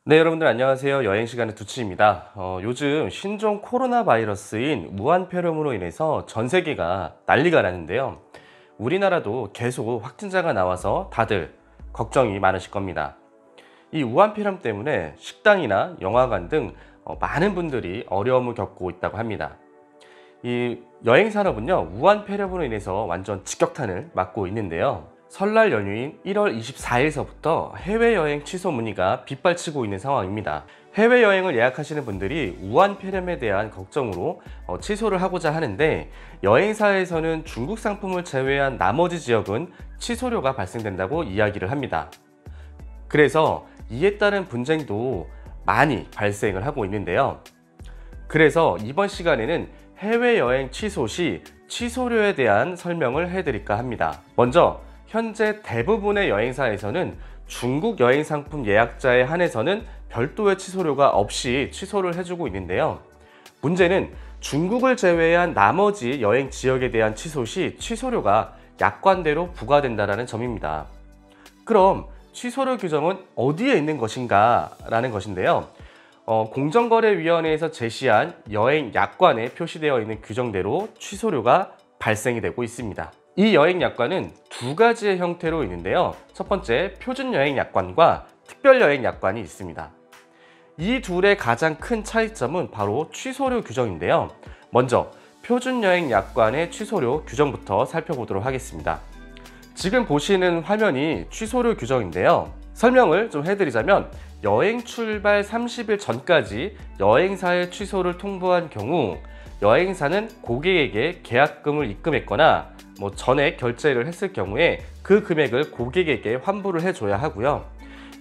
네, 여러분들 안녕하세요. 여행시간의 두치입니다. 요즘 신종 코로나 바이러스인 무한폐렴으로 인해서 전 세계가 난리가 나는데요. 우리나라도 계속 확진자가 나와서 다들 걱정이 많으실 겁니다. 이 무한폐렴 때문에 식당이나 영화관 등 많은 분들이 어려움을 겪고 있다고 합니다. 이 여행산업은요, 무한폐렴으로 인해서 완전 직격탄을 맞고 있는데요. 설날 연휴인 1월 24일서부터 해외여행 취소 문의가 빗발치고 있는 상황입니다. 해외여행을 예약하시는 분들이 무한폐렴에 대한 걱정으로 취소를 하고자 하는데, 여행사에서는 중국 상품을 제외한 나머지 지역은 취소료가 발생된다고 이야기를 합니다. 그래서 이에 따른 분쟁도 많이 발생을 하고 있는데요. 그래서 이번 시간에는 해외여행 취소 시 취소료에 대한 설명을 해드릴까 합니다. 먼저 현재 대부분의 여행사에서는 중국 여행 상품 예약자에 한해서는 별도의 취소료가 없이 취소를 해주고 있는데요. 문제는 중국을 제외한 나머지 여행 지역에 대한 취소 시 취소료가 약관대로 부과된다는 점입니다. 그럼 취소료 규정은 어디에 있는 것인가 라는 것인데요. 공정거래위원회에서 제시한 여행 약관에 표시되어 있는 규정대로 취소료가 발생이 되고 있습니다. 이 여행 약관은 두 가지의 형태로 있는데요. 첫 번째, 표준 여행 약관과 특별 여행 약관이 있습니다. 이 둘의 가장 큰 차이점은 바로 취소료 규정인데요. 먼저 표준 여행 약관의 취소료 규정부터 살펴보도록 하겠습니다. 지금 보시는 화면이 취소료 규정인데요. 설명을 좀 해드리자면, 여행 출발 30일 전까지 여행사에 취소를 통보한 경우 여행사는 고객에게 계약금을 입금했거나 전액 결제를 했을 경우에 그 금액을 고객에게 환불을 해줘야 하고요.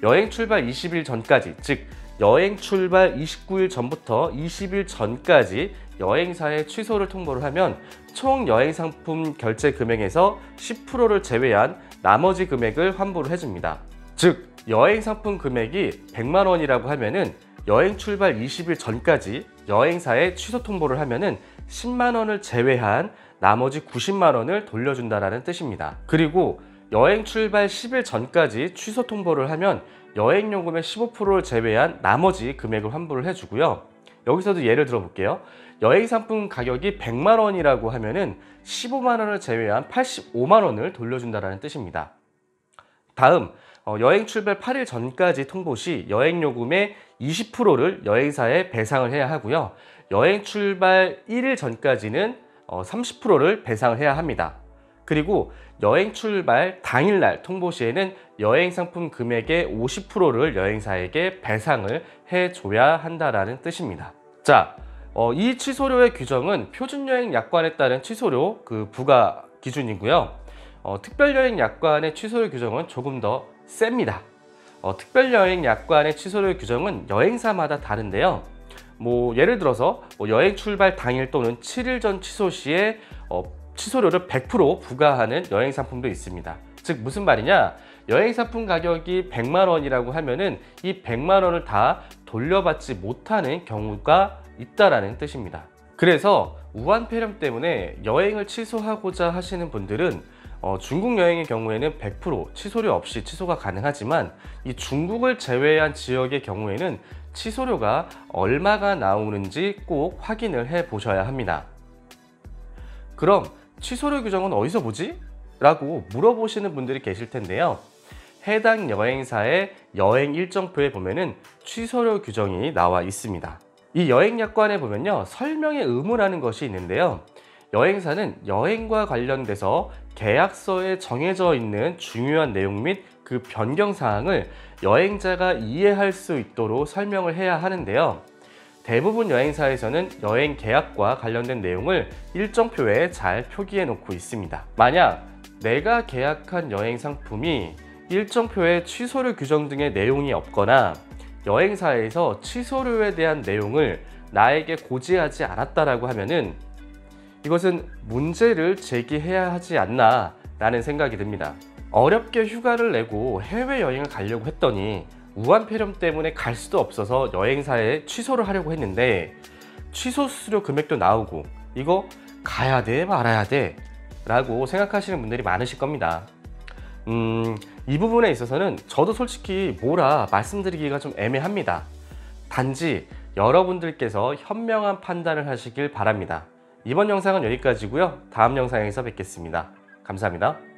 여행 출발 20일 전까지, 즉 여행 출발 29일 전부터 20일 전까지 여행사에 취소를 통보를 하면 총 여행 상품 결제 금액에서 10%를 제외한 나머지 금액을 환불을 해줍니다. 즉 여행 상품 금액이 100만 원이라고 하면은 여행 출발 20일 전까지 여행사에 취소 통보를 하면은 10만 원을 제외한 나머지 90만 원을 돌려준다라는 뜻입니다. 그리고 여행 출발 10일 전까지 취소 통보를 하면 여행요금의 15%를 제외한 나머지 금액을 환불을 해주고요. 여기서도 예를 들어 볼게요. 여행 상품 가격이 100만 원이라고 하면은 15만 원을 제외한 85만 원을 돌려준다라는 뜻입니다. 다음, 여행 출발 8일 전까지 통보 시 여행요금의 20%를 여행사에 배상을 해야 하고요. 여행 출발 1일 전까지는 30%를 배상을 해야 합니다. 그리고 여행 출발 당일날 통보 시에는 여행 상품 금액의 50%를 여행사에게 배상을 해줘야 한다라는 뜻입니다. 자, 이 취소료의 규정은 표준여행 약관에 따른 취소료 부과 기준이고요. 특별여행 약관의 취소료 규정은 조금 더 셉니다. 특별여행 약관의 취소료 규정은 여행사마다 다른데요. 예를 들어서 여행 출발 당일 또는 7일 전 취소 시에 취소료를 100% 부과하는 여행 상품도 있습니다. 즉 무슨 말이냐? 여행 상품 가격이 100만 원이라고 하면은 이 100만 원을 다 돌려받지 못하는 경우가 있다라는 뜻입니다. 그래서 무한폐렴 때문에 여행을 취소하고자 하시는 분들은 중국 여행의 경우에는 100% 취소료 없이 취소가 가능하지만, 이 중국을 제외한 지역의 경우에는 취소료가 얼마가 나오는지 꼭 확인을 해 보셔야 합니다. 그럼 취소료 규정은 어디서 보지? 라고 물어보시는 분들이 계실 텐데요. 해당 여행사의 여행 일정표에 보면은 취소료 규정이 나와 있습니다. 이 여행 약관에 보면요, 설명의 의무라는 것이 있는데요. 여행사는 여행과 관련돼서 계약서에 정해져 있는 중요한 내용 및 그 변경 사항을 여행자가 이해할 수 있도록 설명을 해야 하는데요. 대부분 여행사에서는 여행 계약과 관련된 내용을 일정표에 잘 표기해 놓고 있습니다. 만약 내가 계약한 여행 상품이 일정표에 취소료 규정 등의 내용이 없거나 여행사에서 취소료에 대한 내용을 나에게 고지하지 않았다라고 하면은 이것은 문제를 제기해야 하지 않나 라는 생각이 듭니다. 어렵게 휴가를 내고 해외여행을 가려고 했더니 무한폐렴 때문에 갈 수도 없어서 여행사에 취소를 하려고 했는데 취소 수수료 금액도 나오고 이거 가야 돼 말아야 돼 라고 생각하시는 분들이 많으실 겁니다. 이 부분에 있어서는 저도 솔직히 뭐라 말씀드리기가 좀 애매합니다. 단지 여러분들께서 현명한 판단을 하시길 바랍니다. 이번 영상은 여기까지고요. 다음 영상에서 뵙겠습니다. 감사합니다.